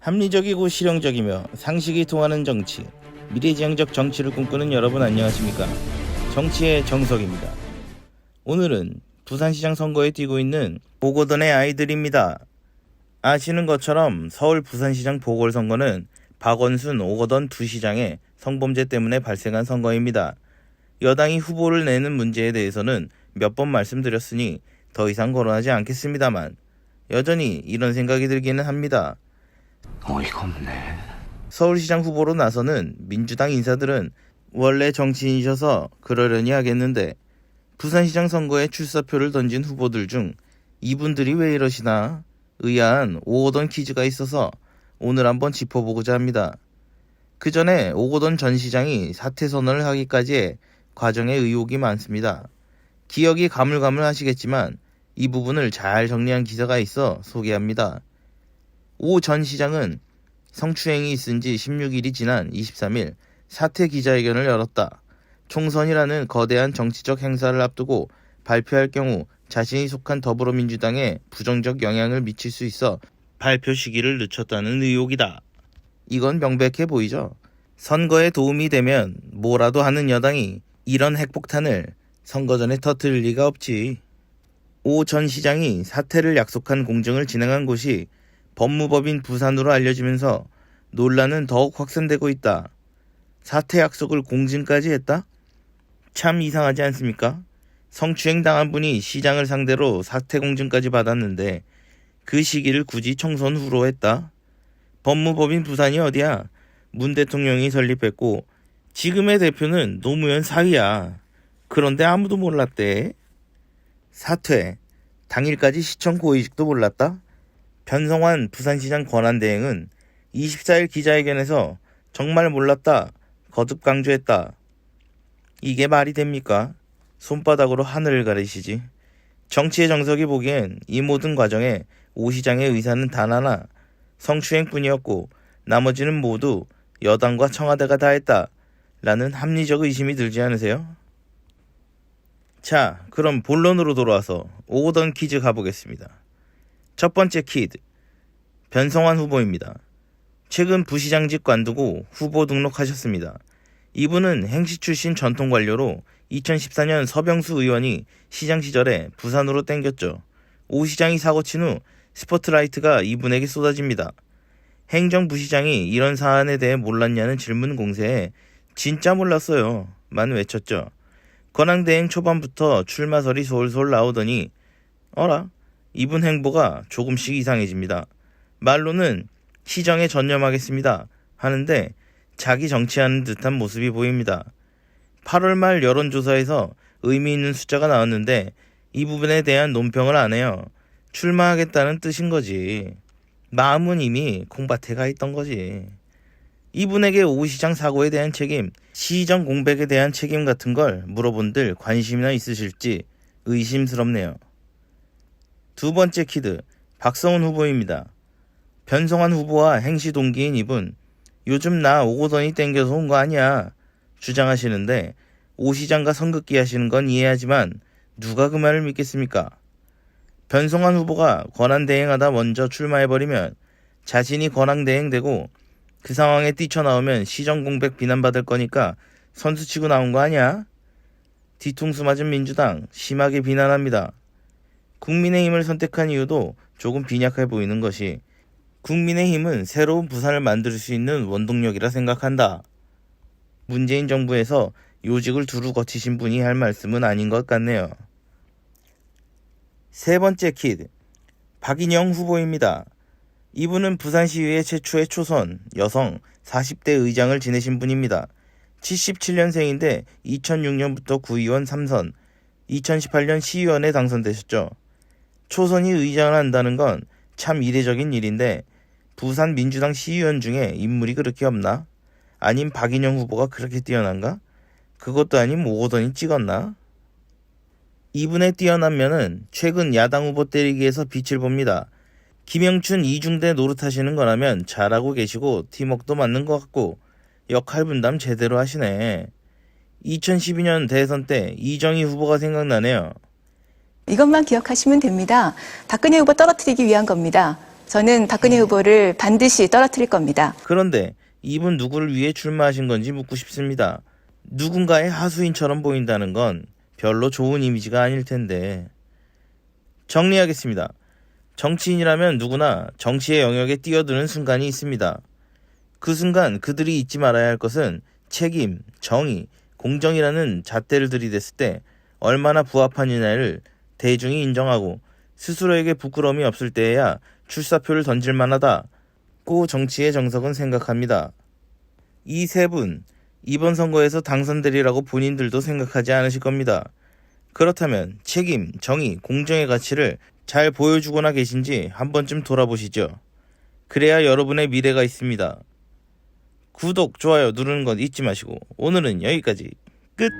합리적이고 실용적이며 상식이 통하는 정치, 미래지향적 정치를 꿈꾸는 여러분 안녕하십니까? 정치의 정석입니다. 오늘은 부산시장 선거에 뛰고 있는 오거돈의 아이들입니다. 아시는 것처럼 서울 부산시장 보궐선거는 박원순, 오거돈 두 시장의 성범죄 때문에 발생한 선거입니다. 여당이 후보를 내는 문제에 대해서는 몇 번 말씀드렸으니 더 이상 거론하지 않겠습니다만 여전히 이런 생각이 들기는 합니다. 어이가 없네. 서울시장 후보로 나서는 민주당 인사들은 원래 정치인이셔서 그러려니 하겠는데 부산시장 선거에 출사표를 던진 후보들 중 이분들이 왜 이러시나 의아한 오거돈 퀴즈가 있어서 오늘 한번 짚어보고자 합니다. 그 전에 오거돈 전 시장이 사퇴 선언을 하기까지의 과정에 의혹이 많습니다. 기억이 가물가물하시겠지만 이 부분을 잘 정리한 기사가 있어 소개합니다. 오 전 시장은 성추행이 있은 지 16일이 지난 23일 사퇴 기자회견을 열었다. 총선이라는 거대한 정치적 행사를 앞두고 발표할 경우 자신이 속한 더불어민주당에 부정적 영향을 미칠 수 있어 발표 시기를 늦췄다는 의혹이다. 이건 명백해 보이죠? 선거에 도움이 되면 뭐라도 하는 여당이 이런 핵폭탄을 선거 전에 터뜨릴 리가 없지. 오 전 시장이 사퇴를 약속한 공정을 진행한 곳이 법무법인 부산으로 알려지면서 논란은 더욱 확산되고 있다. 사퇴 약속을 공증까지 했다? 참 이상하지 않습니까? 성추행 당한 분이 시장을 상대로 사퇴 공증까지 받았는데 그 시기를 굳이 총선 후로 했다? 법무법인 부산이 어디야? 문 대통령이 설립했고 지금의 대표는 노무현 사위야. 그런데 아무도 몰랐대. 사퇴, 당일까지 시청 고위직도 몰랐다? 변성환 부산시장 권한대행은 24일 기자회견에서 정말 몰랐다, 거듭 강조했다. 이게 말이 됩니까? 손바닥으로 하늘을 가리시지. 정치의 정석이 보기엔 이 모든 과정에 오 시장의 의사는 단 하나, 성추행뿐이었고 나머지는 모두 여당과 청와대가 다 했다 라는 합리적 의심이 들지 않으세요? 자, 그럼 본론으로 돌아와서 오거돈 퀴즈 가보겠습니다. 첫 번째 퀴즈, 변성환 후보입니다. 최근 부시장직 관두고 후보 등록하셨습니다. 이분은 행시 출신 전통관료로 2014년 서병수 의원이 시장 시절에 부산으로 땡겼죠. 오 시장이 사고친 후 스포트라이트가 이분에게 쏟아집니다. 행정부시장이 이런 사안에 대해 몰랐냐는 질문 공세에 진짜 몰랐어요 만 외쳤죠. 권한대행 초반부터 출마설이 솔솔 나오더니 어라? 이분 행보가 조금씩 이상해집니다. 말로는 시정에 전념하겠습니다 하는데 자기 정치하는 듯한 모습이 보입니다. 8월 말 여론조사에서 의미 있는 숫자가 나왔는데 이 부분에 대한 논평을 안 해요. 출마하겠다는 뜻인 거지. 마음은 이미 콩밭에 가 있던 거지. 이분에게 오 시장 사고에 대한 책임, 시정 공백에 대한 책임 같은 걸 물어본들 관심이나 있으실지 의심스럽네요. 두 번째 퀴즈, 박성훈 후보입니다. 변성환 후보와 행시 동기인 이분, 요즘 나 오거돈이 땡겨서 온 거 아니야 주장하시는데 오 시장과 선긋기 하시는 건 이해하지만 누가 그 말을 믿겠습니까? 변성환 후보가 권한대행하다 먼저 출마해버리면 자신이 권한대행되고 그 상황에 뛰쳐나오면 시정공백 비난받을 거니까 선수치고 나온 거 아니야? 뒤통수 맞은 민주당 심하게 비난합니다. 국민의힘을 선택한 이유도 조금 빈약해 보이는 것이 국민의힘은 새로운 부산을 만들 수 있는 원동력이라 생각한다. 문재인 정부에서 요직을 두루 거치신 분이 할 말씀은 아닌 것 같네요. 세 번째 퀴즈, 박인영 후보입니다. 이분은 부산시의회 최초의 초선 여성 40대 의장을 지내신 분입니다. 77년생인데 2006년부터 구의원 3선, 2018년 시의원에 당선되셨죠. 초선이 의장을 한다는 건 참 이례적인 일인데 부산 민주당 시의원 중에 인물이 그렇게 없나? 아님 박인영 후보가 그렇게 뛰어난가? 그것도 아님 오거돈이 찍었나? 이분의 뛰어난 면은 최근 야당 후보 때리기에서 빛을 봅니다. 김영춘 이중대 노릇하시는 거라면 잘하고 계시고 팀워크도 맞는 것 같고 역할 분담 제대로 하시네. 2012년 대선 때 이정희 후보가 생각나네요. 이것만 기억하시면 됩니다. 박근혜 후보 떨어뜨리기 위한 겁니다. 저는 박근혜 후보를 반드시 떨어뜨릴 겁니다. 그런데 이분 누구를 위해 출마하신 건지 묻고 싶습니다. 누군가의 하수인처럼 보인다는 건 별로 좋은 이미지가 아닐 텐데. 정리하겠습니다. 정치인이라면 누구나 정치의 영역에 뛰어드는 순간이 있습니다. 그 순간 그들이 잊지 말아야 할 것은 책임, 정의, 공정이라는 잣대를 들이댔을 때 얼마나 부합하느냐를 대중이 인정하고 스스로에게 부끄러움이 없을 때에야 출사표를 던질 만하다고 정치의 정석은 생각합니다. 이 세 분, 이번 선거에서 당선되리라고 본인들도 생각하지 않으실 겁니다. 그렇다면 책임, 정의, 공정의 가치를 잘 보여주거나 계신지 한 번쯤 돌아보시죠. 그래야 여러분의 미래가 있습니다. 구독, 좋아요 누르는 건 잊지 마시고 오늘은 여기까지. 끝!